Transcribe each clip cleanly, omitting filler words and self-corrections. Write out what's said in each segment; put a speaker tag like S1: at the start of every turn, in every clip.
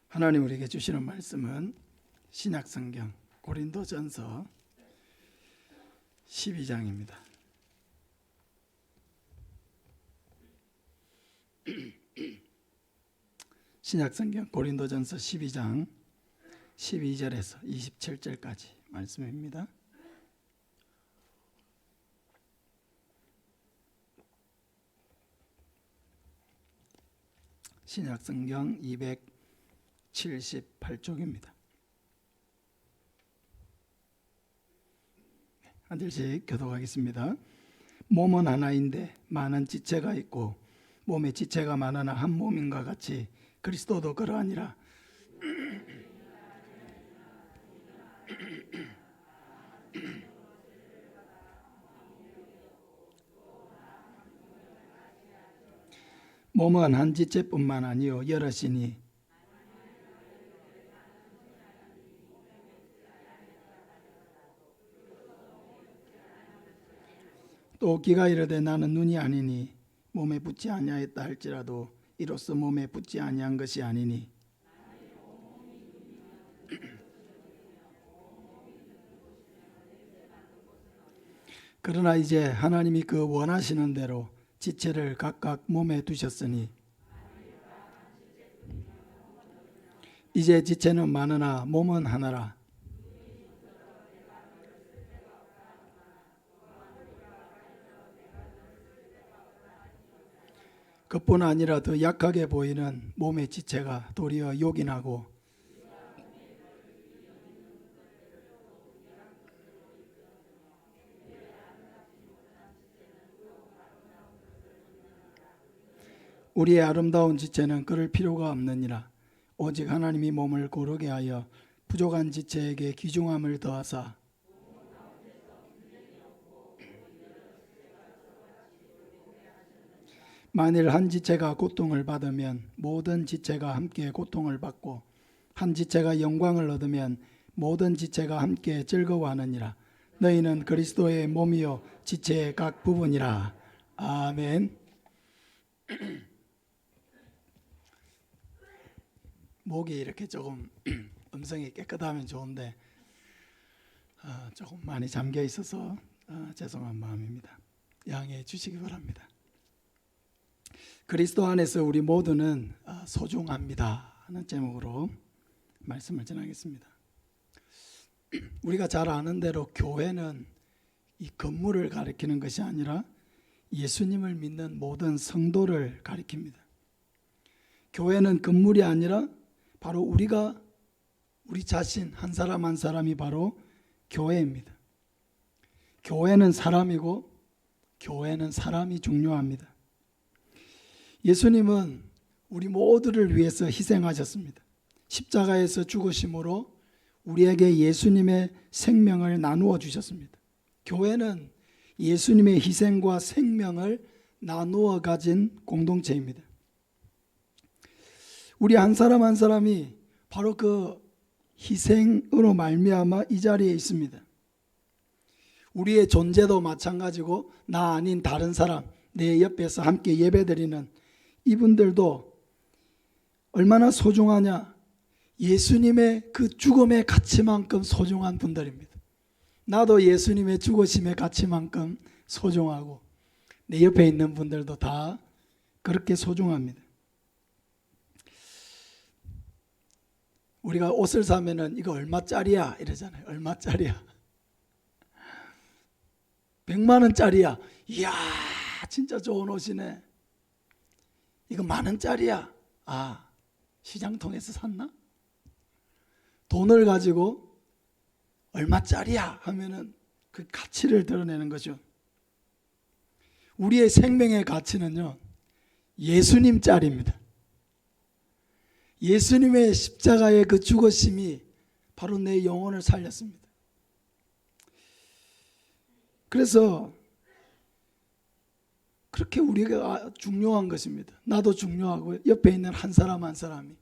S1: 하나님 우리에게 주시는 말씀은 신약성경 고린도전서 12장입니다. 신약성경 고린도전서 12장 12절에서 27절까지 말씀입니다. 신약성경 278쪽입니다. 한 절씩 교독하겠습니다. 몸은 하나인데 많은 지체가 있고 몸에 지체가 많으나 한 몸인가 같이 그리스도도 그러하니라. 몸은 한 지체뿐만 아니요 여럿이니 또 귀가 이르되 나는 눈이 아니니 몸에 붙지 아니하였다 할지라도 이로써 몸에 붙지 아니한 것이 아니니 그러나 이제 하나님이 그 원하시는 대로 지체를 각각 몸에 두셨으니 이제 지체는 많으나 몸은 하나라. 그뿐 아니라 더 약하게 보이는 몸의 지체가 도리어 요긴하고 우리의 아름다운 지체는 그럴 필요가 없느니라. 오직 하나님이 몸을 고르게 하여 부족한 지체에게 귀중함을 더하사 만일 한 지체가 고통을 받으면 모든 지체가 함께 고통을 받고 한 지체가 영광을 얻으면 모든 지체가 함께 즐거워하느니라. 너희는 그리스도의 몸이요 지체의 각 부분이라. 아멘. 목이 이렇게 조금 음성이 깨끗하면 좋은데 조금 많이 잠겨 있어서 죄송한 마음입니다. 양해해 주시기 바랍니다. 그리스도 안에서 우리 모두는 소중합니다 하는 제목으로 말씀을 전하겠습니다. 우리가 잘 아는 대로 교회는 이 건물을 가리키는 것이 아니라 예수님을 믿는 모든 성도를 가리킵니다. 교회는 건물이 아니라 바로 우리 자신 한 사람 한 사람이 바로 교회입니다. 교회는 사람이고 교회는 사람이 중요합니다. 예수님은 우리 모두를 위해서 희생하셨습니다. 십자가에서 죽으심으로 우리에게 예수님의 생명을 나누어 주셨습니다. 교회는 예수님의 희생과 생명을 나누어 가진 공동체입니다. 우리 한 사람 한 사람이 바로 그 희생으로 말미암아 이 자리에 있습니다. 우리의 존재도 마찬가지고 나 아닌 다른 사람, 내 옆에서 함께 예배드리는 이분들도 얼마나 소중하냐. 예수님의 그 죽음의 가치만큼 소중한 분들입니다. 나도 예수님의 죽으심의 가치만큼 소중하고 내 옆에 있는 분들도 다 그렇게 소중합니다. 우리가 옷을 사면은 이거 얼마짜리야 이러잖아요. 얼마짜리야? 100만 원짜리야. 이야 진짜 좋은 옷이네. 이거 10,000원짜리야. 시장통에서 샀나? 돈을 가지고 얼마짜리야 하면은 그 가치를 드러내는 거죠. 우리의 생명의 가치는요 예수님짜리입니다. 예수님의 십자가의 그 죽으심이 바로 내 영혼을 살렸습니다. 그래서 그렇게 우리가 중요한 것입니다. 나도 중요하고 옆에 있는 한 사람 한 사람이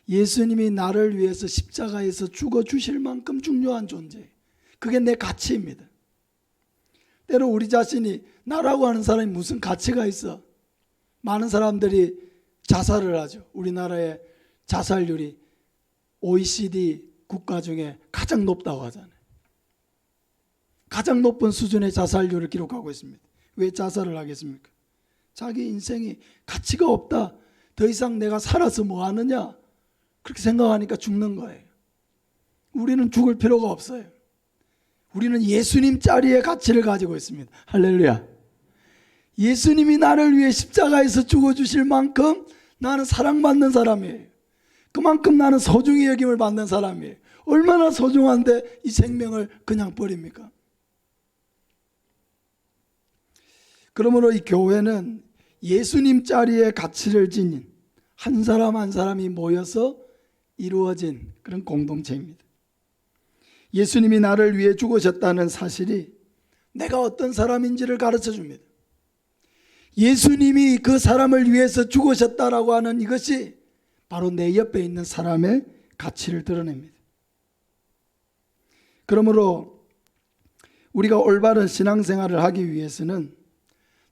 S1: 예수님이 나를 위해서 십자가에서 죽어주실 만큼 중요한 존재. 그게 내 가치입니다. 때로 우리 자신이 나라고 하는 사람이 무슨 가치가 있어? 많은 사람들이 자살을 하죠. 우리나라의 자살률이 OECD 국가 중에 가장 높다고 하잖아요. 가장 높은 수준의 자살률을 기록하고 있습니다. 왜 자살을 하겠습니까? 자기 인생이 가치가 없다. 더 이상 내가 살아서 뭐 하느냐? 그렇게 생각하니까 죽는 거예요. 우리는 죽을 필요가 없어요. 우리는 예수님 자리의 가치를 가지고 있습니다. 할렐루야. 예수님이 나를 위해 십자가에서 죽어주실 만큼 나는 사랑받는 사람이에요. 그만큼 나는 소중히 여김을 받는 사람이에요. 얼마나 소중한데 이 생명을 그냥 버립니까? 그러므로 이 교회는 예수님 자리의 가치를 지닌 한 사람 한 사람이 모여서 이루어진 그런 공동체입니다. 예수님이 나를 위해 죽으셨다는 사실이 내가 어떤 사람인지를 가르쳐 줍니다. 예수님이 그 사람을 위해서 죽으셨다라고 하는 이것이 바로 내 옆에 있는 사람의 가치를 드러냅니다. 그러므로 우리가 올바른 신앙생활을 하기 위해서는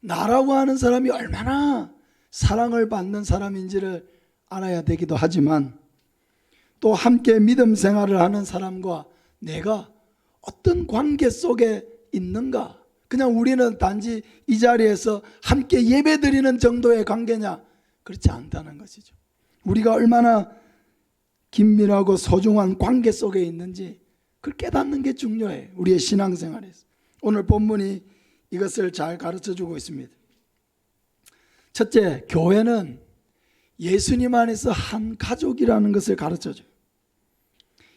S1: 나라고 하는 사람이 얼마나 사랑을 받는 사람인지를 알아야 되기도 하지만 또 함께 믿음 생활을 하는 사람과 내가 어떤 관계 속에 있는가? 그냥 우리는 단지 이 자리에서 함께 예배드리는 정도의 관계냐? 그렇지 않다는 것이죠. 우리가 얼마나 긴밀하고 소중한 관계 속에 있는지 그걸 깨닫는 게 중요해요. 우리의 신앙생활에서. 오늘 본문이 이것을 잘 가르쳐주고 있습니다. 첫째, 교회는 예수님 안에서 한 가족이라는 것을 가르쳐줘요.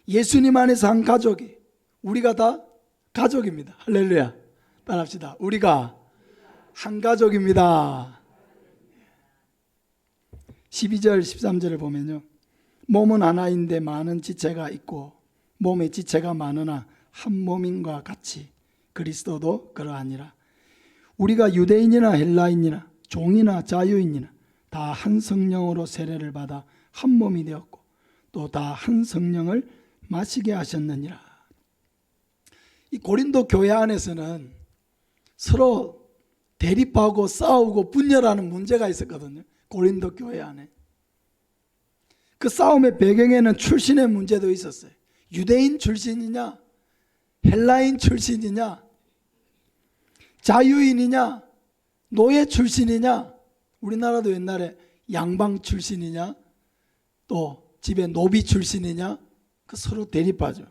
S1: 예수님 안에서 한 가족이, 우리가 다 가족입니다. 할렐루야. 따라합시다. 우리가 한 가족입니다. 12절 13절을 보면요, 몸은 하나인데 많은 지체가 있고 몸의 지체가 많으나 한 몸인과 같이 그리스도도 그러하니라. 우리가 유대인이나 헬라인이나 종이나 자유인이나 다 한 성령으로 세례를 받아 한 몸이 되었고 또 다 한 성령을 마시게 하셨느니라. 이 고린도 교회 안에서는 서로 대립하고 싸우고 분열하는 문제가 있었거든요. 고린도 교회 안에. 그 싸움의 배경에는 출신의 문제도 있었어요. 유대인 출신이냐, 헬라인 출신이냐, 자유인이냐, 노예 출신이냐, 우리나라도 옛날에 양방 출신이냐, 또 집에 노비 출신이냐, 그 서로 대립하죠.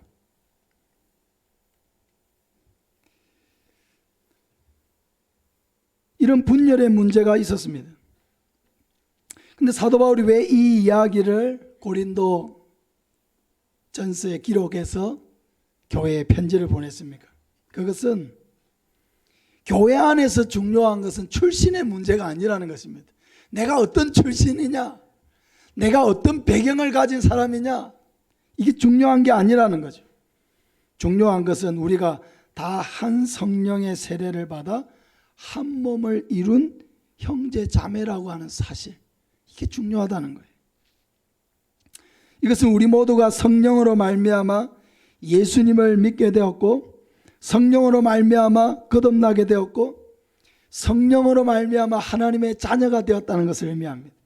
S1: 이런 분열의 문제가 있었습니다. 근데 사도 바울이 왜 이 이야기를 고린도 전서에 기록해서 교회에 편지를 보냈습니까? 그것은 교회 안에서 중요한 것은 출신의 문제가 아니라는 것입니다. 내가 어떤 출신이냐, 내가 어떤 배경을 가진 사람이냐, 이게 중요한 게 아니라는 거죠. 중요한 것은 우리가 다 한 성령의 세례를 받아 한 몸을 이룬 형제 자매라고 하는 사실, 이게 중요하다는 거예요. 이것은 우리 모두가 성령으로 말미암아 예수님을 믿게 되었고, 성령으로 말미암아 거듭나게 되었고, 성령으로 말미암아 하나님의 자녀가 되었다는 것을 의미합니다.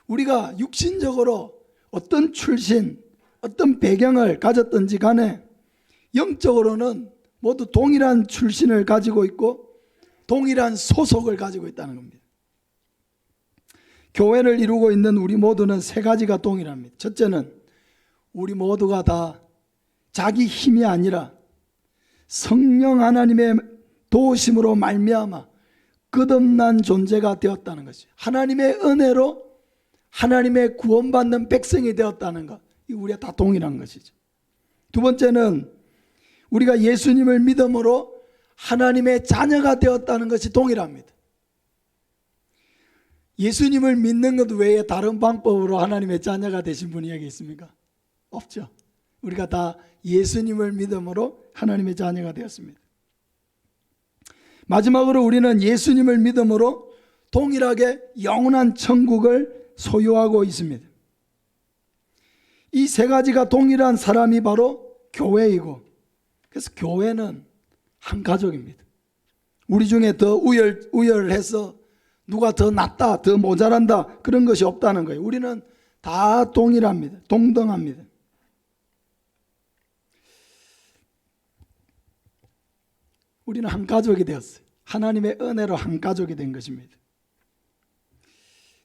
S1: 우리가 육신적으로 어떤 출신, 어떤 배경을 가졌든지 간에 영적으로는 모두 동일한 출신을 가지고 있고 동일한 소속을 가지고 있다는 겁니다. 교회를 이루고 있는 우리 모두는 세 가지가 동일합니다. 첫째는 우리 모두가 다 자기 힘이 아니라 성령 하나님의 도우심으로 말미암아 거듭난 존재가 되었다는 것이죠. 하나님의 은혜로 하나님의 구원받는 백성이 되었다는 것, 이 우리가 다 동일한 것이죠. 두 번째는 우리가 예수님을 믿음으로 하나님의 자녀가 되었다는 것이 동일합니다. 예수님을 믿는 것 외에 다른 방법으로 하나님의 자녀가 되신 분이 여기 있습니까? 없죠. 우리가 다 예수님을 믿음으로 하나님의 자녀가 되었습니다. 마지막으로 우리는 예수님을 믿음으로 동일하게 영원한 천국을 소유하고 있습니다. 이 세 가지가 동일한 사람이 바로 교회이고, 그래서 교회는 한 가족입니다. 우리 중에 더 우열해서 누가 더 낫다, 더 모자란다, 그런 것이 없다는 거예요. 우리는 다 동일합니다. 동등합니다. 우리는 한 가족이 되었어요. 하나님의 은혜로 한 가족이 된 것입니다.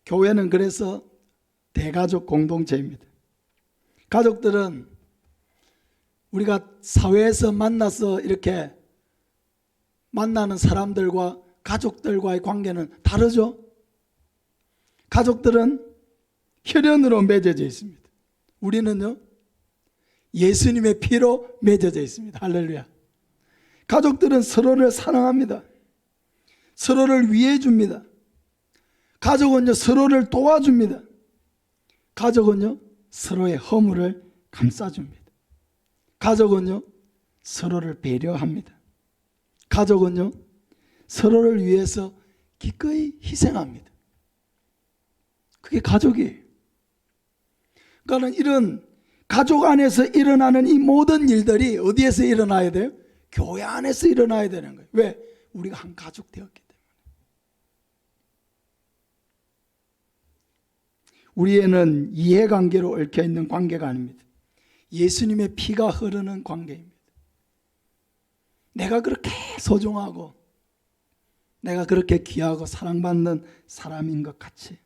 S1: 교회는 그래서 대가족 공동체입니다. 가족들은 우리가 사회에서 만나서 이렇게 만나는 사람들과 가족들과의 관계는 다르죠. 가족들은 혈연으로 맺어져 있습니다. 우리는요, 예수님의 피로 맺어져 있습니다. 할렐루야. 가족들은 서로를 사랑합니다. 서로를 위해 줍니다. 가족은요, 서로를 도와줍니다. 가족은요, 서로의 허물을 감싸줍니다. 가족은요, 서로를 배려합니다. 가족은요, 서로를 위해서 기꺼이 희생합니다. 그게 가족이에요. 그러니까 이런 가족 안에서 일어나는 이 모든 일들이 어디에서 일어나야 돼요? 교회 안에서 일어나야 되는 거예요. 왜? 우리가 한 가족 되었기 때문에. 우리에는 이해관계로 얽혀있는 관계가 아닙니다. 예수님의 피가 흐르는 관계입니다. 내가 그렇게 소중하고 내가 그렇게 귀하고 사랑받는 사람인 것 같이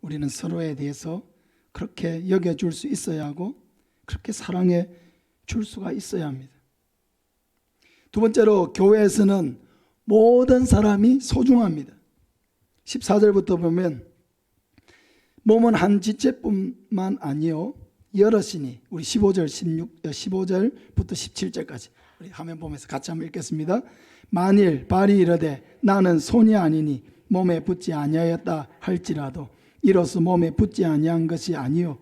S1: 우리는 서로에 대해서 그렇게 여겨줄 수 있어야 하고 그렇게 사랑해 줄 수가 있어야 합니다. 두 번째로 교회에서는 모든 사람이 소중합니다. 14절부터 보면 몸은 한 지체뿐만 아니요 여럿이니, 우리 15절부터 17절까지 우리 화면 보면서 같이 한번 읽겠습니다. 만일 발이 이르되 나는 손이 아니니 몸에 붙지 아니하였다 할지라도 이로써 몸에 붙지 아니한 것이 아니요,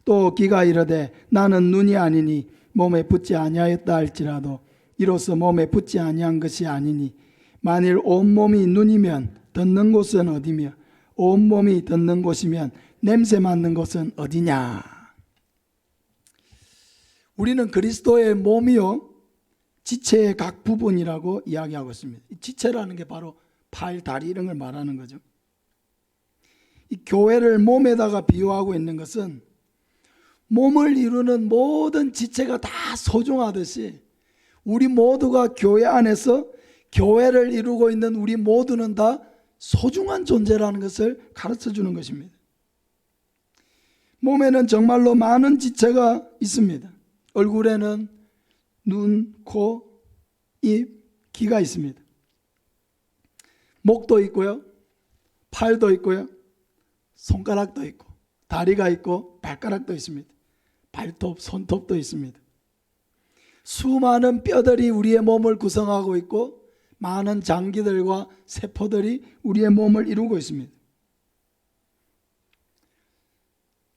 S1: 또 귀가 이르되 나는 눈이 아니니 몸에 붙지 아니하였다 할지라도 이로써 몸에 붙지 아니한 것이 아니니, 만일 온몸이 눈이면 듣는 곳은 어디며 온몸이 듣는 곳이면 냄새 맡는 곳은 어디냐. 우리는 그리스도의 몸이요 지체의 각 부분이라고 이야기하고 있습니다. 이 지체라는 게 바로 팔, 다리 이런 걸 말하는 거죠. 이 교회를 몸에다가 비유하고 있는 것은 몸을 이루는 모든 지체가 다 소중하듯이 우리 모두가 교회 안에서 교회를 이루고 있는 우리 모두는 다 소중한 존재라는 것을 가르쳐 주는 것입니다. 몸에는 정말로 많은 지체가 있습니다. 얼굴에는 눈, 코, 입, 귀가 있습니다. 목도 있고요, 팔도 있고요, 손가락도 있고, 다리가 있고, 발가락도 있습니다. 발톱, 손톱도 있습니다. 수많은 뼈들이 우리의 몸을 구성하고 있고 많은 장기들과 세포들이 우리의 몸을 이루고 있습니다.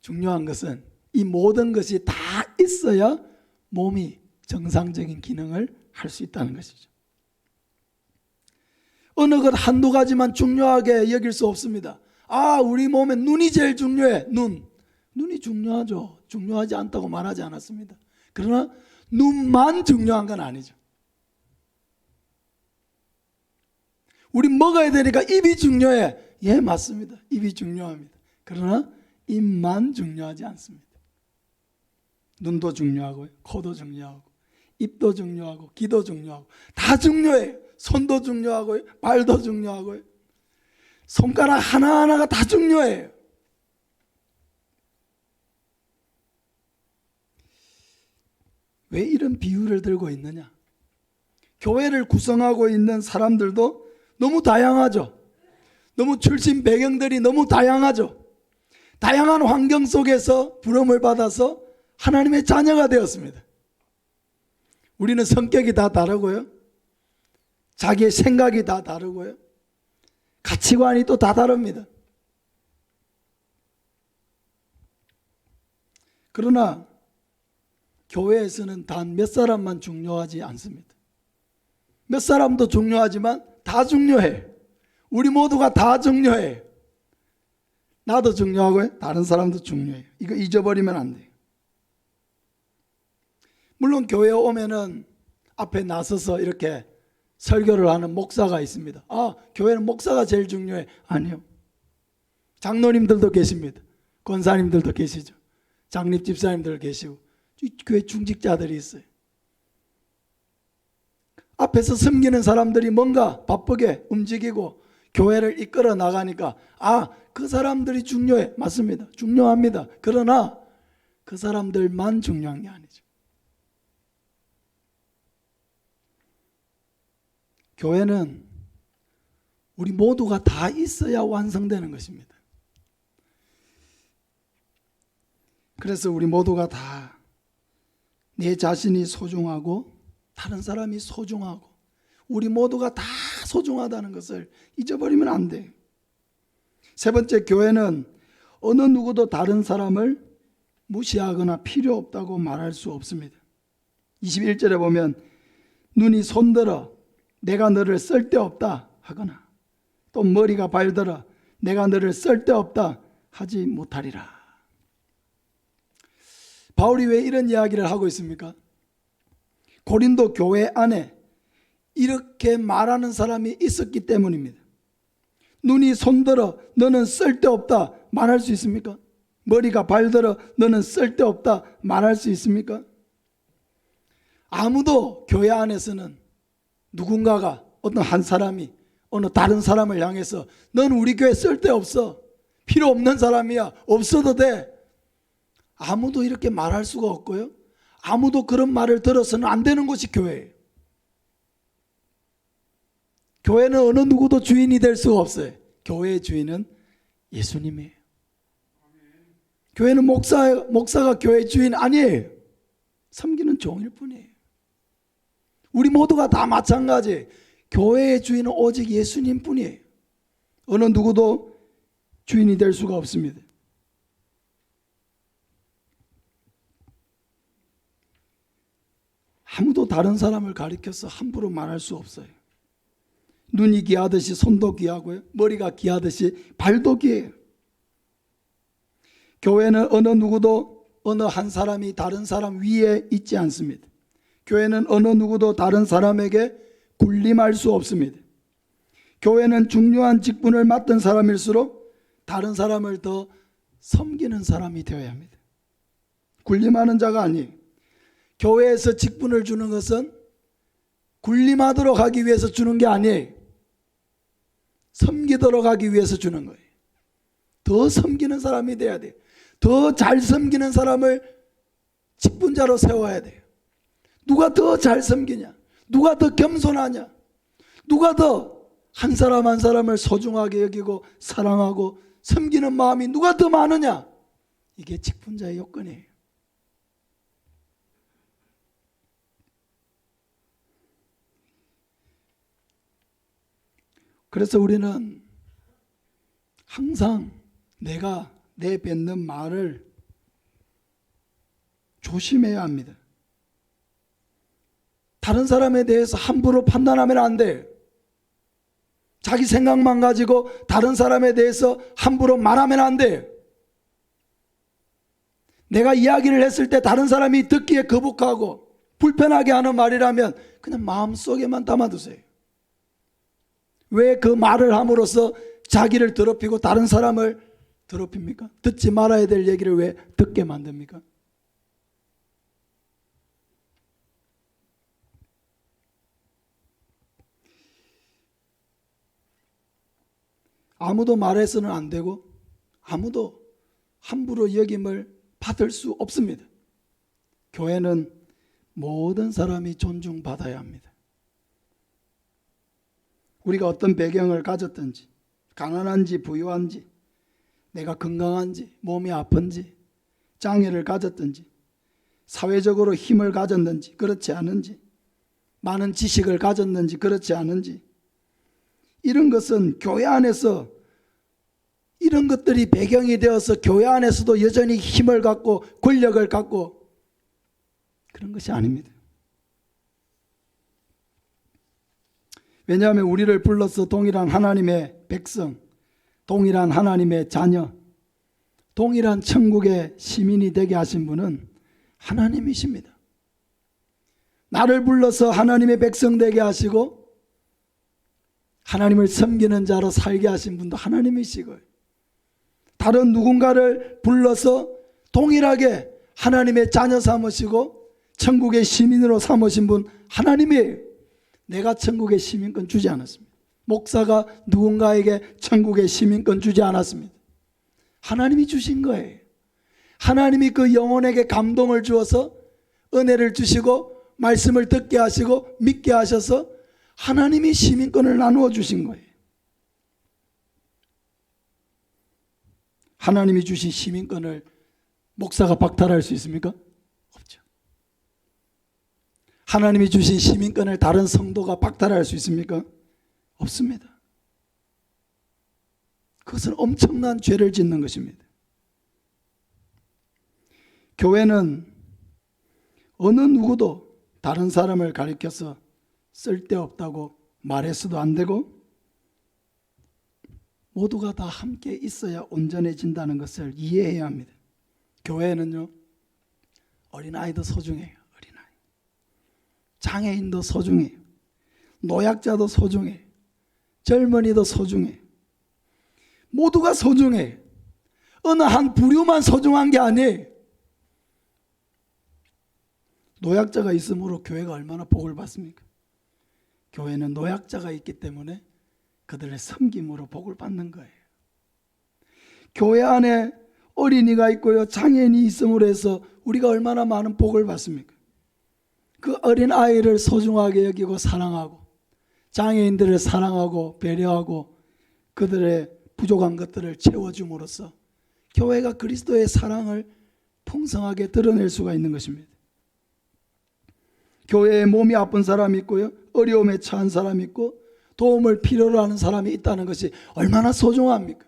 S1: 중요한 것은 이 모든 것이 다 있어야 몸이 정상적인 기능을 할 수 있다는 것이죠. 어느 것 한두 가지만 중요하게 여길 수 없습니다. 우리 몸에 눈이 제일 중요해. 눈이 중요하죠. 중요하지 않다고 말하지 않았습니다. 그러나 눈만 중요한 건 아니죠. 우리 먹어야 되니까 입이 중요해. 예, 맞습니다. 입이 중요합니다. 그러나 입만 중요하지 않습니다. 눈도 중요하고요, 코도 중요하고, 입도 중요하고, 귀도 중요하고, 다 중요해요. 손도 중요하고요, 발도 중요하고요, 손가락 하나하나가 다 중요해요. 왜 이런 비유를 들고 있느냐? 교회를 구성하고 있는 사람들도 너무 다양하죠. 너무 출신 배경들이 너무 다양하죠. 다양한 환경 속에서 부름을 받아서 하나님의 자녀가 되었습니다. 우리는 성격이 다 다르고요, 자기의 생각이 다 다르고요, 가치관이 또 다 다릅니다. 그러나 교회에서는 단 몇 사람만 중요하지 않습니다. 몇 사람도 중요하지만 다 중요해요. 우리 모두가 다 중요해요. 나도 중요하고요, 다른 사람도 중요해요. 이거 잊어버리면 안 돼요. 물론 교회에 오면은 앞에 나서서 이렇게 설교를 하는 목사가 있습니다. 교회는 목사가 제일 중요해. 아니요. 장로님들도 계십니다. 권사님들도 계시죠. 장립 집사님들 계시고 교회 중직자들이 있어요. 앞에서 섬기는 사람들이 뭔가 바쁘게 움직이고 교회를 이끌어 나가니까 그 사람들이 중요해. 맞습니다. 중요합니다. 그러나 그 사람들만 중요한 게 아니죠. 교회는 우리 모두가 다 있어야 완성되는 것입니다. 그래서 우리 모두가 다 내 자신이 소중하고 다른 사람이 소중하고 우리 모두가 다 소중하다는 것을 잊어버리면 안 돼요. 세 번째, 교회는 어느 누구도 다른 사람을 무시하거나 필요 없다고 말할 수 없습니다. 21절에 보면 눈이 손들어 내가 너를 쓸데없다 하거나 또 머리가 발들어 내가 너를 쓸데없다 하지 못하리라. 바울이 왜 이런 이야기를 하고 있습니까? 고린도 교회 안에 이렇게 말하는 사람이 있었기 때문입니다. 눈이 손들어 너는 쓸데없다 말할 수 있습니까? 머리가 발들어 너는 쓸데없다 말할 수 있습니까? 아무도 교회 안에서는 누군가가 어떤 한 사람이 어느 다른 사람을 향해서 너는 우리 교회 쓸데없어, 필요 없는 사람이야, 없어도 돼, 아무도 이렇게 말할 수가 없고요. 아무도 그런 말을 들어서는 안 되는 것이 교회예요. 교회는 어느 누구도 주인이 될 수가 없어요. 교회의 주인은 예수님이에요. 교회는 목사가 교회의 주인 아니에요. 섬기는 종일 뿐이에요. 우리 모두가 다 마찬가지. 교회의 주인은 오직 예수님 뿐이에요. 어느 누구도 주인이 될 수가 없습니다. 아무도 다른 사람을 가리켜서 함부로 말할 수 없어요. 눈이 귀하듯이 손도 귀하고요. 머리가 귀하듯이 발도 귀해요. 교회는 어느 누구도 어느 한 사람이 다른 사람 위에 있지 않습니다. 교회는 어느 누구도 다른 사람에게 군림할 수 없습니다. 교회는 중요한 직분을 맡은 사람일수록 다른 사람을 더 섬기는 사람이 되어야 합니다. 군림하는 자가 아니에요. 교회에서 직분을 주는 것은 군림하도록 하기 위해서 주는 게 아니에요. 섬기도록 하기 위해서 주는 거예요. 더 섬기는 사람이 돼야 돼요. 더 잘 섬기는 사람을 직분자로 세워야 돼요. 누가 더 잘 섬기냐? 누가 더 겸손하냐? 누가 더 한 사람 한 사람을 소중하게 여기고 사랑하고 섬기는 마음이 누가 더 많으냐? 이게 직분자의 요건이에요. 그래서 우리는 항상 내가 내뱉는 말을 조심해야 합니다. 다른 사람에 대해서 함부로 판단하면 안 돼요. 자기 생각만 가지고 다른 사람에 대해서 함부로 말하면 안 돼요. 내가 이야기를 했을 때 다른 사람이 듣기에 거북하고 불편하게 하는 말이라면 그냥 마음속에만 담아두세요. 왜 그 말을 함으로써 자기를 더럽히고 다른 사람을 더럽힙니까? 듣지 말아야 될 얘기를 왜 듣게 만듭니까? 아무도 말해서는 안 되고 아무도 함부로 여김을 받을 수 없습니다. 교회는 모든 사람이 존중받아야 합니다. 우리가 어떤 배경을 가졌든지, 가난한지 부유한지, 내가 건강한지 몸이 아픈지 장애를 가졌든지, 사회적으로 힘을 가졌는지 그렇지 않은지, 많은 지식을 가졌는지 그렇지 않은지, 이런 것은 교회 안에서 이런 것들이 배경이 되어서 교회 안에서도 여전히 힘을 갖고 권력을 갖고 그런 것이 아닙니다. 왜냐하면 우리를 불러서 동일한 하나님의 백성, 동일한 하나님의 자녀, 동일한 천국의 시민이 되게 하신 분은 하나님이십니다. 나를 불러서 하나님의 백성 되게 하시고 하나님을 섬기는 자로 살게 하신 분도 하나님이시고요. 다른 누군가를 불러서 동일하게 하나님의 자녀 삼으시고 천국의 시민으로 삼으신 분 하나님이에요. 내가 천국의 시민권 주지 않았습니다. 목사가 누군가에게 천국의 시민권 주지 않았습니다. 하나님이 주신 거예요. 하나님이 그 영혼에게 감동을 주어서 은혜를 주시고 말씀을 듣게 하시고 믿게 하셔서 하나님이 시민권을 나누어 주신 거예요. 하나님이 주신 시민권을 목사가 박탈할 수 있습니까? 없죠. 하나님이 주신 시민권을 다른 성도가 박탈할 수 있습니까? 없습니다. 그것은 엄청난 죄를 짓는 것입니다. 교회는 어느 누구도 다른 사람을 가리켜서 쓸데없다고 말해서도 안 되고 모두가 다 함께 있어야 온전해진다는 것을 이해해야 합니다. 교회는요, 어린아이도 소중해요. 어린아이. 장애인도 소중해요. 노약자도 소중해요. 젊은이도 소중해요. 모두가 소중해요. 어느 한 부류만 소중한 게 아니에요. 노약자가 있으므로 교회가 얼마나 복을 받습니까? 교회는 노약자가 있기 때문에 그들의 섬김으로 복을 받는 거예요. 교회 안에 어린이가 있고요, 장애인이 있음으로 해서 우리가 얼마나 많은 복을 받습니까? 그 어린 아이를 소중하게 여기고 사랑하고 장애인들을 사랑하고 배려하고 그들의 부족한 것들을 채워줌으로써 교회가 그리스도의 사랑을 풍성하게 드러낼 수가 있는 것입니다. 교회에 몸이 아픈 사람이 있고요, 어려움에 처한 사람이 있고 도움을 필요로 하는 사람이 있다는 것이 얼마나 소중합니까?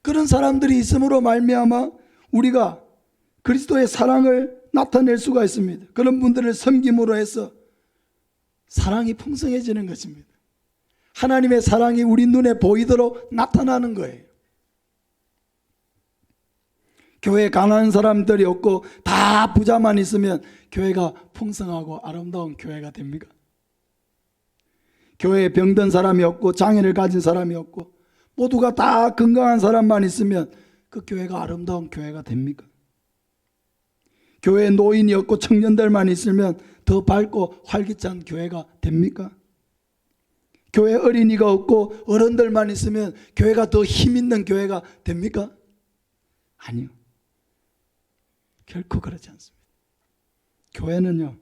S1: 그런 사람들이 있음으로 말미암아 우리가 그리스도의 사랑을 나타낼 수가 있습니다. 그런 분들을 섬김으로 해서 사랑이 풍성해지는 것입니다. 하나님의 사랑이 우리 눈에 보이도록 나타나는 거예요. 교회에 가난한 사람들이 없고 다 부자만 있으면 교회가 풍성하고 아름다운 교회가 됩니까? 교회에 병든 사람이 없고 장애를 가진 사람이 없고 모두가 다 건강한 사람만 있으면 그 교회가 아름다운 교회가 됩니까? 교회에 노인이 없고 청년들만 있으면 더 밝고 활기찬 교회가 됩니까? 교회에 어린이가 없고 어른들만 있으면 교회가 더 힘있는 교회가 됩니까? 아니요. 결코 그렇지 않습니다. 교회는요,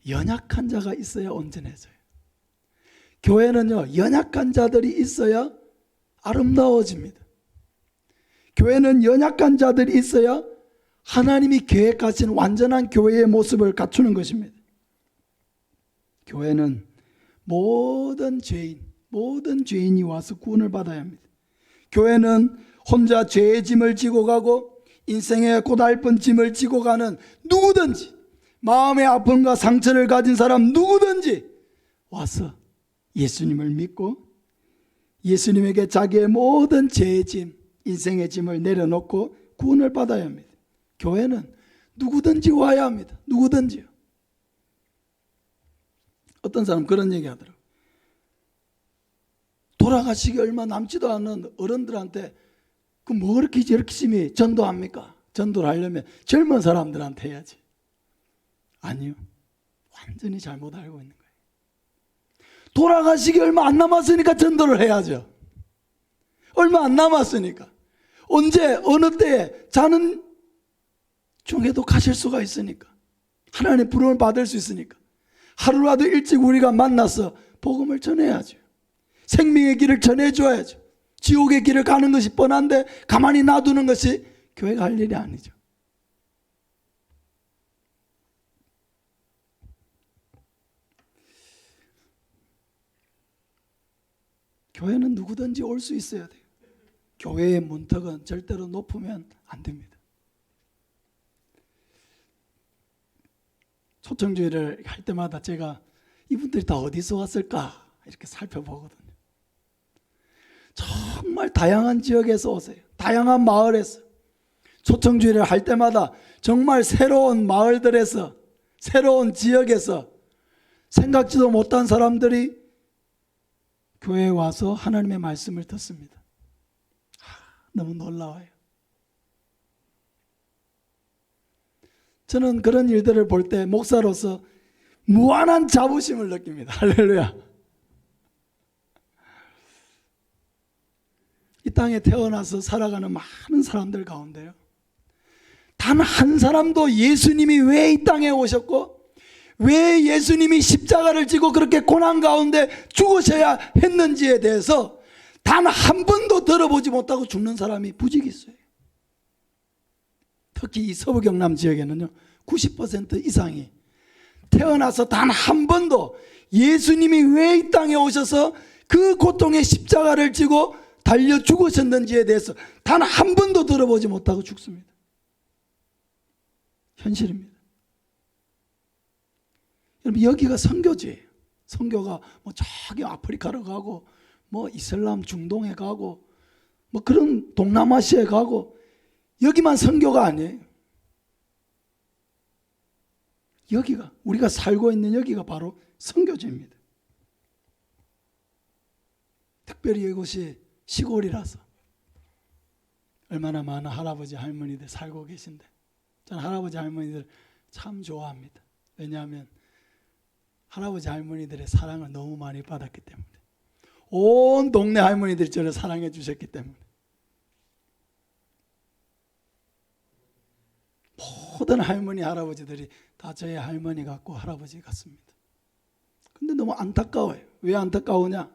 S1: 연약한 자가 있어야 온전해져요. 교회는요, 연약한 자들이 있어야 아름다워집니다. 교회는 연약한 자들이 있어야 하나님이 계획하신 완전한 교회의 모습을 갖추는 것입니다. 교회는 모든 죄인이 와서 구원을 받아야 합니다. 교회는 혼자 죄의 짐을 지고 가고 인생의 고달픈 짐을 지고 가는 누구든지, 마음의 아픔과 상처를 가진 사람 누구든지 와서 예수님을 믿고 예수님에게 자기의 모든 죄의 짐, 인생의 짐을 내려놓고 구원을 받아야 합니다. 교회는 누구든지 와야 합니다. 누구든지요. 어떤 사람 그런 얘기 하더라고요. 돌아가시기 얼마 남지도 않은 어른들한테 그 뭐 그렇게 열심히 전도합니까? 전도를 하려면 젊은 사람들한테 해야지. 아니요. 완전히 잘못 알고 있는 거예요. 돌아가시기 얼마 안 남았으니까 전도를 해야죠. 얼마 안 남았으니까. 언제 어느 때에 자는 중에도 가실 수가 있으니까. 하나님의 부름을 받을 수 있으니까. 하루라도 일찍 우리가 만나서 복음을 전해야죠. 생명의 길을 전해줘야죠. 지옥의 길을 가는 것이 뻔한데 가만히 놔두는 것이 교회가 할 일이 아니죠. 교회는 누구든지 올 수 있어야 돼요. 교회의 문턱은 절대로 높으면 안 됩니다. 초청주의를 할 때마다 제가 이분들이 다 어디서 왔을까 이렇게 살펴보거든요. 정말 다양한 지역에서 오세요. 다양한 마을에서. 초청주의를 할 때마다 정말 새로운 마을들에서, 새로운 지역에서 생각지도 못한 사람들이 교회에 와서 하나님의 말씀을 듣습니다. 너무 놀라워요. 저는 그런 일들을 볼 때 목사로서 무한한 자부심을 느낍니다. 할렐루야. 이 땅에 태어나서 살아가는 많은 사람들 가운데요, 단 한 사람도 예수님이 왜 이 땅에 오셨고 왜 예수님이 십자가를 지고 그렇게 고난 가운데 죽으셔야 했는지에 대해서 단 한 번도 들어보지 못하고 죽는 사람이 부지기 있어요. 특히 이 서부 경남 지역에는요 90% 이상이 태어나서 단 한 번도 예수님이 왜 이 땅에 오셔서 그 고통의 십자가를 지고 달려 죽으셨는지에 대해서 단 한 번도 들어보지 못하고 죽습니다. 현실입니다. 여러분, 여기가 선교지예요. 선교가 뭐 저기 아프리카로 가고 뭐 이슬람 중동에 가고 뭐 그런 동남아시아에 가고 여기만 선교가 아니에요. 여기가 우리가 살고 있는 여기가 바로 선교지입니다. 특별히 이곳이 시골이라서 얼마나 많은 할아버지 할머니들 살고 계신데 저는 할아버지 할머니들 참 좋아합니다. 왜냐하면 할아버지 할머니들의 사랑을 너무 많이 받았기 때문에, 온 동네 할머니들이 저를 사랑해 주셨기 때문에 모든 할머니 할아버지들이 다 저의 할머니 같고 할아버지 같습니다. 근데 너무 안타까워요. 왜 안타까우냐?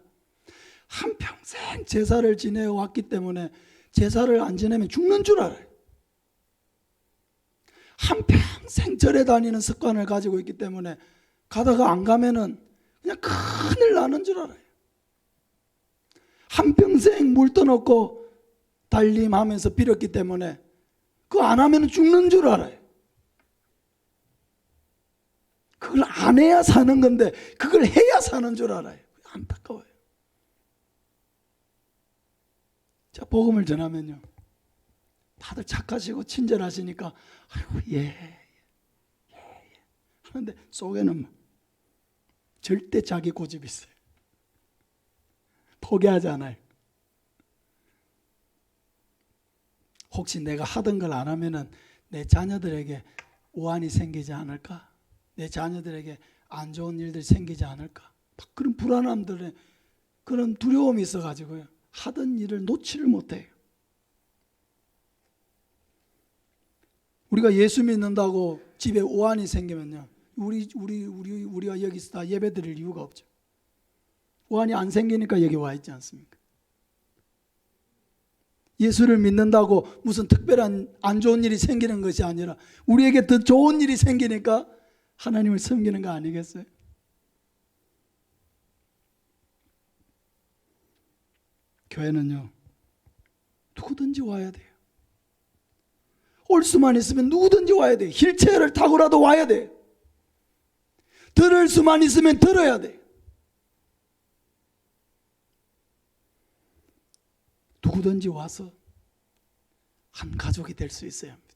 S1: 한평생 제사를 지내왔기 때문에 제사를 안 지내면 죽는 줄 알아요. 한평생 절에 다니는 습관을 가지고 있기 때문에 가다가 안 가면은 그냥 큰일 나는 줄 알아요. 한평생 물 떠놓고 달림하면서 빌었기 때문에 그거 안 하면 죽는 줄 알아요. 그걸 안 해야 사는 건데 그걸 해야 사는 줄 알아요. 안타까워요. 자, 복음을 전하면요, 다들 착하시고 친절하시니까 아이고 예 하는데 속에는 절대 자기 고집이 있어요. 포기하지 않아요. 혹시 내가 하던 걸 안 하면은 내 자녀들에게 오한이 생기지 않을까? 내 자녀들에게 안 좋은 일들이 생기지 않을까? 막 그런 불안함들에 그런 두려움이 있어가지고요, 하던 일을 놓지를 못해요. 우리가 예수 믿는다고 집에 오한이 생기면요, 우리가 여기서 다 예배 드릴 이유가 없죠. 오한이 안 생기니까 여기 와 있지 않습니까? 예수를 믿는다고 무슨 특별한 안 좋은 일이 생기는 것이 아니라 우리에게 더 좋은 일이 생기니까 하나님을 섬기는 거 아니겠어요? 교회는요, 누구든지 와야 돼요. 올 수만 있으면 누구든지 와야 돼요. 휠체어를 타고라도 와야 돼요. 들을 수만 있으면 들어야 돼요. 누구든지 와서 한 가족이 될 수 있어야 합니다.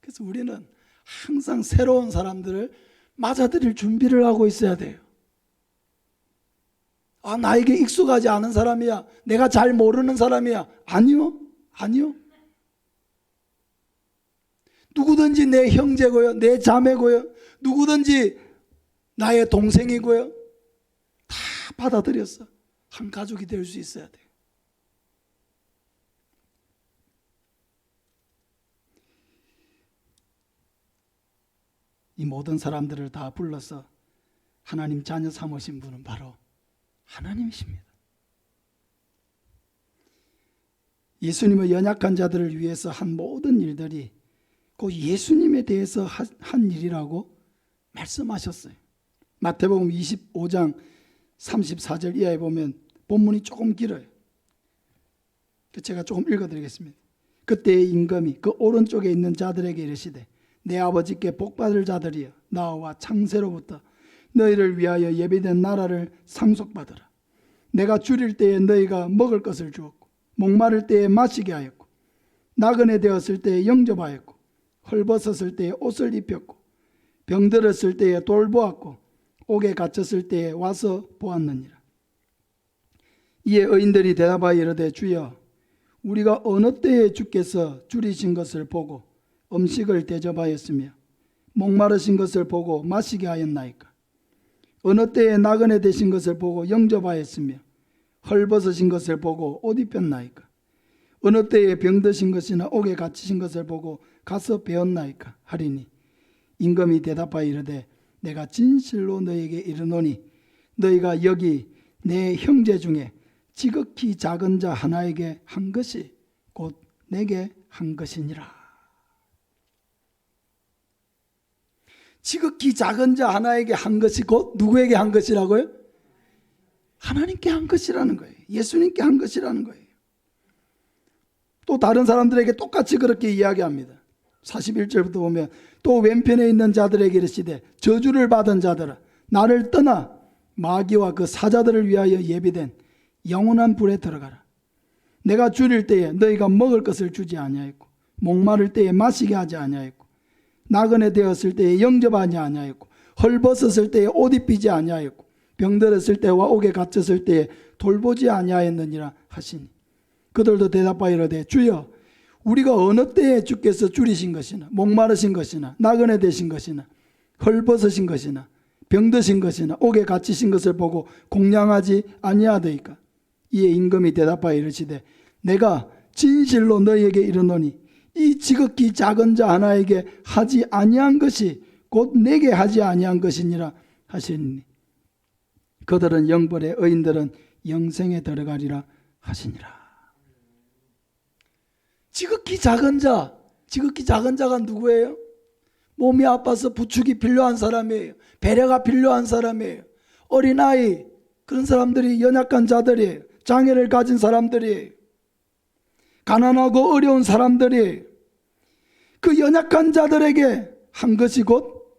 S1: 그래서 우리는 항상 새로운 사람들을 맞아들일 준비를 하고 있어야 돼요. 아, 나에게 익숙하지 않은 사람이야, 내가 잘 모르는 사람이야. 아니요. 누구든지 내 형제고요, 내 자매고요, 누구든지 나의 동생이고요, 다 받아들여서 한 가족이 될 수 있어야 돼요. 이 모든 사람들을 다 불러서 하나님 자녀 삼으신 분은 바로 하나님이십니다. 예수님의 연약한 자들을 위해서 한 모든 일들이 그 예수님에 대해서 한 일이라고 말씀하셨어요. 마태복음 25장 34절 이하에 보면 본문이 조금 길어요. 제가 조금 읽어드리겠습니다. 그때의 임금이 그 오른쪽에 있는 자들에게 이르시되, 내 아버지께 복받을 자들이여, 나와 창세로부터 너희를 위하여 예비된 나라를 상속받으라. 내가 줄일 때에 너희가 먹을 것을 주었고, 목마를 때에 마시게 하였고, 나그네 되었을 때에 영접하였고, 헐벗었을 때에 옷을 입혔고, 병들었을 때에 돌보았고, 옥에 갇혔을 때에 와서 보았느니라. 이에 의인들이 대답하여 이르되, 주여, 우리가 어느 때에 주께서 줄이신 것을 보고 음식을 대접하였으며 목마르신 것을 보고 마시게 하였나이까? 어느 때에 나그네 되신 것을 보고 영접하였으며 헐벗으신 것을 보고 옷 입혔나이까? 어느 때에 병드신 것이나 옥에 갇히신 것을 보고 가서 배웠나이까? 하리니 임금이 대답하여 이르되 내가 진실로 너에게 이르노니 너희가 여기 내 형제 중에 지극히 작은 자 하나에게 한 것이 곧 내게 한 것이니라. 지극히 작은 자 하나에게 한 것이 곧 누구에게 한 것이라고요? 하나님께 한 것이라는 거예요. 예수님께 한 것이라는 거예요. 또 다른 사람들에게 똑같이 그렇게 이야기합니다. 41절부터 보면 또 왼편에 있는 자들에게 이르시되 저주를 받은 자들아 나를 떠나 마귀와 그 사자들을 위하여 예비된 영원한 불에 들어가라. 내가 줄일 때에 너희가 먹을 것을 주지 아니하였고 목마를 때에 마시게 하지 아니하였고 나그네 되었을 때에 영접하지 아니하였고 헐벗었을 때에 옷 입히지 아니하였고 병들었을 때와 옥에 갇혔을 때에 돌보지 아니하였느니라 하시니 그들도 대답하여 이르되 주여 우리가 어느 때에 주께서 줄이신 것이나 목마르신 것이나 나그네 되신 것이나 헐벗으신 것이나 병드신 것이나 옥에 갇히신 것을 보고 공양하지 아니하더이까? 이에 임금이 대답하여 이르시되 내가 진실로 너희에게 이르노니 이 지극히 작은 자 하나에게 하지 아니한 것이 곧 내게 하지 아니한 것이니라 하시니 그들은 영벌에 의인들은 영생에 들어가리라 하시니라. 지극히 작은 자가 누구예요? 몸이 아파서 부축이 필요한 사람이에요. 배려가 필요한 사람이에요. 어린아이, 그런 사람들이 연약한 자들이에요. 장애를 가진 사람들이에요. 가난하고 어려운 사람들이에요. 그 연약한 자들에게 한 것이 곧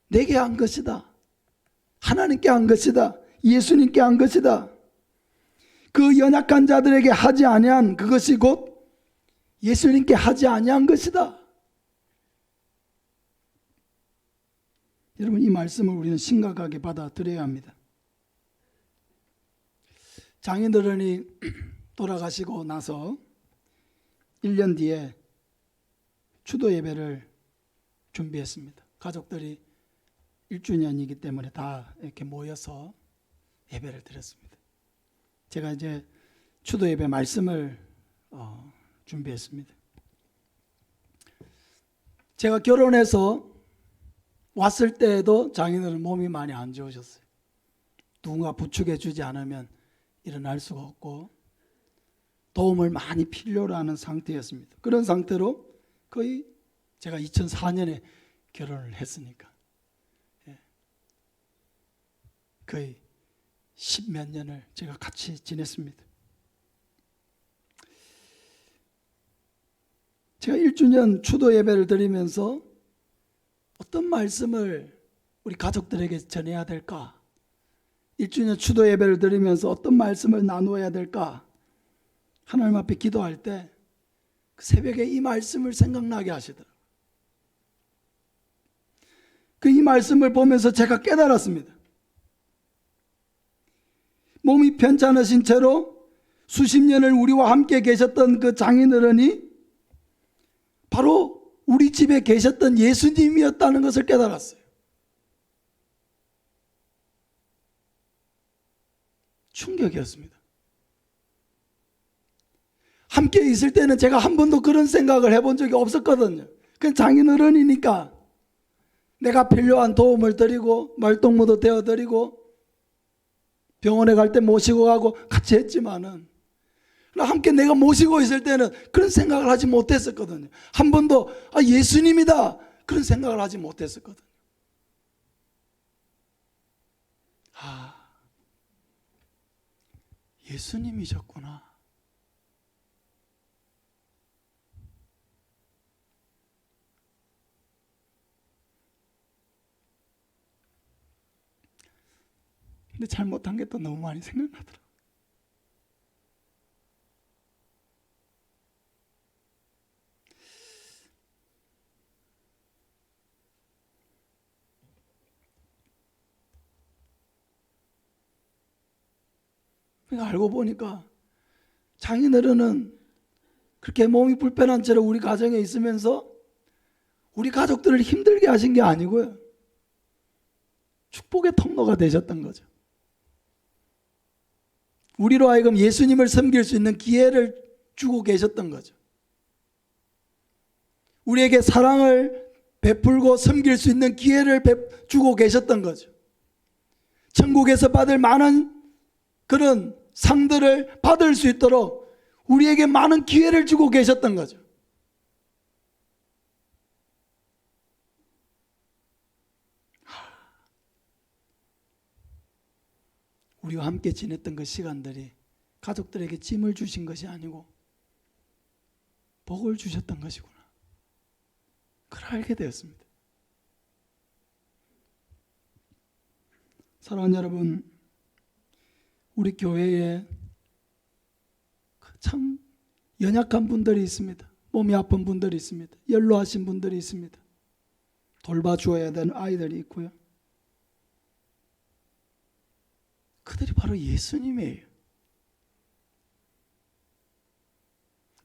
S1: 내게 한 것이다. 하나님께 한 것이다. 예수님께 한 것이다. 그 연약한 자들에게 하지 아니한 그것이 곧 예수님께 하지 아니한 것이다. 여러분 이 말씀을 우리는 심각하게 받아들여야 합니다. 장인어른이 돌아가시고 나서 1년 뒤에 추도 예배를 준비했습니다. 가족들이 1주년이기 때문에 다 이렇게 모여서 예배를 드렸습니다. 제가 이제 추도 예배 말씀을 준비했습니다. 제가 결혼해서 왔을 때에도 장인어른 몸이 많이 안 좋으셨어요. 누군가 부축해 주지 않으면 일어날 수가 없고 도움을 많이 필요로 하는 상태였습니다. 그런 상태로 거의 제가 2004년에 결혼을 했으니까 거의 10몇 년을 제가 같이 지냈습니다. 제가 1주년 추도 예배를 드리면서 어떤 말씀을 우리 가족들에게 전해야 될까? 1주년 추도 예배를 드리면서 어떤 말씀을 나누어야 될까? 하나님 앞에 기도할 때 그 새벽에 이 말씀을 생각나게 하시더라고요. 이 말씀을 보면서 제가 깨달았습니다. 몸이 편찮으신 채로 수십 년을 우리와 함께 계셨던 그 장인어른이 바로 우리 집에 계셨던 예수님이었다는 것을 깨달았어요. 충격이었습니다. 함께 있을 때는 제가 한 번도 그런 생각을 해본 적이 없었거든요. 그냥 장인어른이니까 내가 필요한 도움을 드리고 말동무도 되어드리고 병원에 갈 때 모시고 가고 같이 했지만은 함께 내가 모시고 있을 때는 그런 생각을 하지 못했었거든요. 한 번도 예수님이다 그런 생각을 하지 못했었거든요. 예수님이셨구나. 근데 잘못한 게 또 너무 많이 생각나더라고요. 그러니까 알고 보니까 장인어른은 그렇게 몸이 불편한 채로 우리 가정에 있으면서 우리 가족들을 힘들게 하신 게 아니고요. 축복의 통로가 되셨던 거죠. 우리로 하여금 예수님을 섬길 수 있는 기회를 주고 계셨던 거죠. 우리에게 사랑을 베풀고 섬길 수 있는 기회를 주고 계셨던 거죠. 천국에서 받을 많은 그런 상들을 받을 수 있도록 우리에게 많은 기회를 주고 계셨던 거죠. 우리와 함께 지냈던 그 시간들이 가족들에게 짐을 주신 것이 아니고 복을 주셨던 것이구나. 그걸 알게 되었습니다. 사랑하는 여러분, 우리 교회에 참 연약한 분들이 있습니다. 몸이 아픈 분들이 있습니다. 연로하신 분들이 있습니다. 돌봐주어야 되는 아이들이 있고요. 그들이 바로 예수님이에요.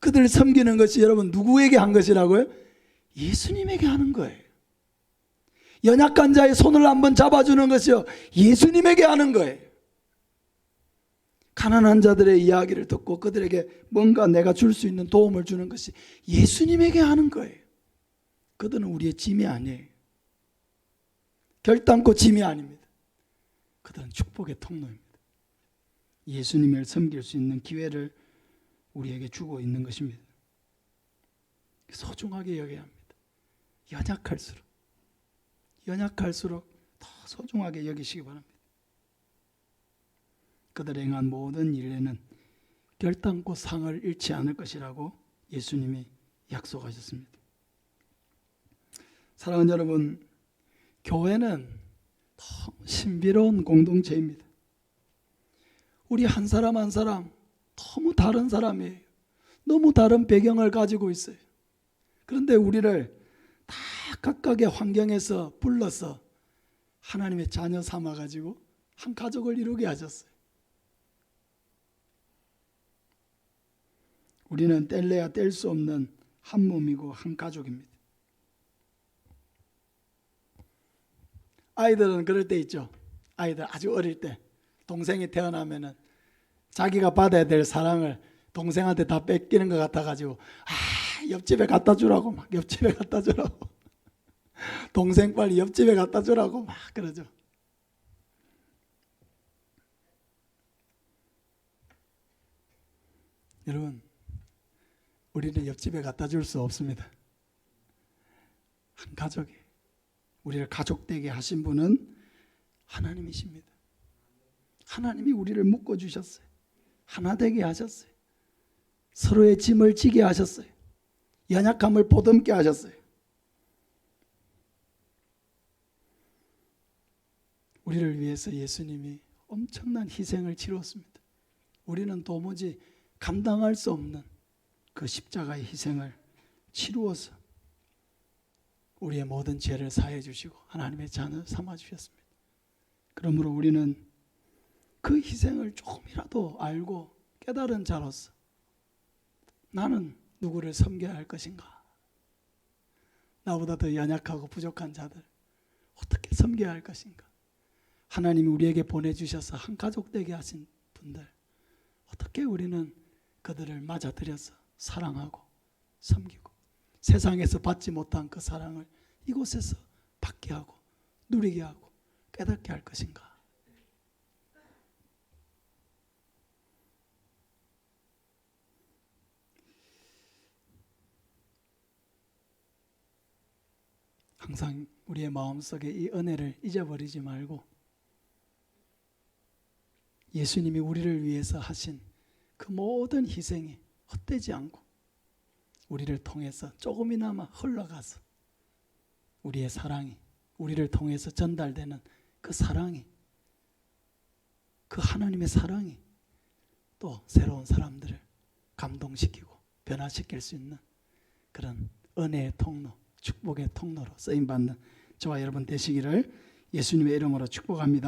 S1: 그들을 섬기는 것이 여러분 누구에게 한 것이라고요? 예수님에게 하는 거예요. 연약한 자의 손을 한번 잡아주는 것이요, 예수님에게 하는 거예요. 가난한 자들의 이야기를 듣고 그들에게 뭔가 내가 줄 수 있는 도움을 주는 것이 예수님에게 하는 거예요. 그들은 우리의 짐이 아니에요. 결단코 짐이 아닙니다. 그들은 축복의 통로입니다. 예수님을 섬길 수 있는 기회를 우리에게 주고 있는 것입니다. 소중하게 여겨야 합니다. 연약할수록 더 소중하게 여기시기 바랍니다. 그들의 행한 모든 일에는 결단코 상을 잃지 않을 것이라고 예수님이 약속하셨습니다. 사랑하는 여러분, 교회는 너무 신비로운 공동체입니다. 우리 한 사람 한 사람 너무 다른 사람이에요. 너무 다른 배경을 가지고 있어요. 그런데 우리를 다 각각의 환경에서 불러서 하나님의 자녀 삼아가지고 한 가족을 이루게 하셨어요. 우리는 뗄래야 뗄 수 없는 한 몸이고 한 가족입니다. 아이들은 그럴 때 있죠. 아이들 아주 어릴 때 동생이 태어나면은 자기가 받아야 될 사랑을 동생한테 다 뺏기는 것 같아가지고 옆집에 갖다 주라고 막 옆집에 갖다 주라고 동생 빨리 옆집에 갖다 주라고 막 그러죠. 여러분, 우리는 옆집에 갖다 줄 수 없습니다. 한 가족이 우리를 가족되게 하신 분은 하나님이십니다. 하나님이 우리를 묶어주셨어요. 하나 되게 하셨어요. 서로의 짐을 지게 하셨어요. 연약함을 보듬게 하셨어요. 우리를 위해서 예수님이 엄청난 희생을 치루었습니다. 우리는 도무지 감당할 수 없는 그 십자가의 희생을 치루어서 우리의 모든 죄를 사해 주시고 하나님의 자녀 삼아 주셨습니다. 그러므로 우리는 그 희생을 조금이라도 알고 깨달은 자로서 나는 누구를 섬겨야 할 것인가? 나보다 더 연약하고 부족한 자들 어떻게 섬겨야 할 것인가? 하나님이 우리에게 보내주셔서 한 가족 되게 하신 분들 어떻게 우리는 그들을 맞아들여서 사랑하고 섬기고 세상에서 받지 못한 그 사랑을 이곳에서 받게 하고 누리게 하고 깨닫게 할 것인가? 항상 우리의 마음속에 이 은혜를 잊어버리지 말고 예수님이 우리를 위해서 하신 그 모든 희생이 헛되지 않고 우리를 통해서 조금이나마 흘러가서 우리의 사랑이 우리를 통해서 전달되는 그 사랑이 그 하나님의 사랑이 또 새로운 사람들을 감동시키고 변화시킬 수 있는 그런 은혜의 통로, 축복의 통로로 쓰임받는 저와 여러분 되시기를 예수님의 이름으로 축복합니다.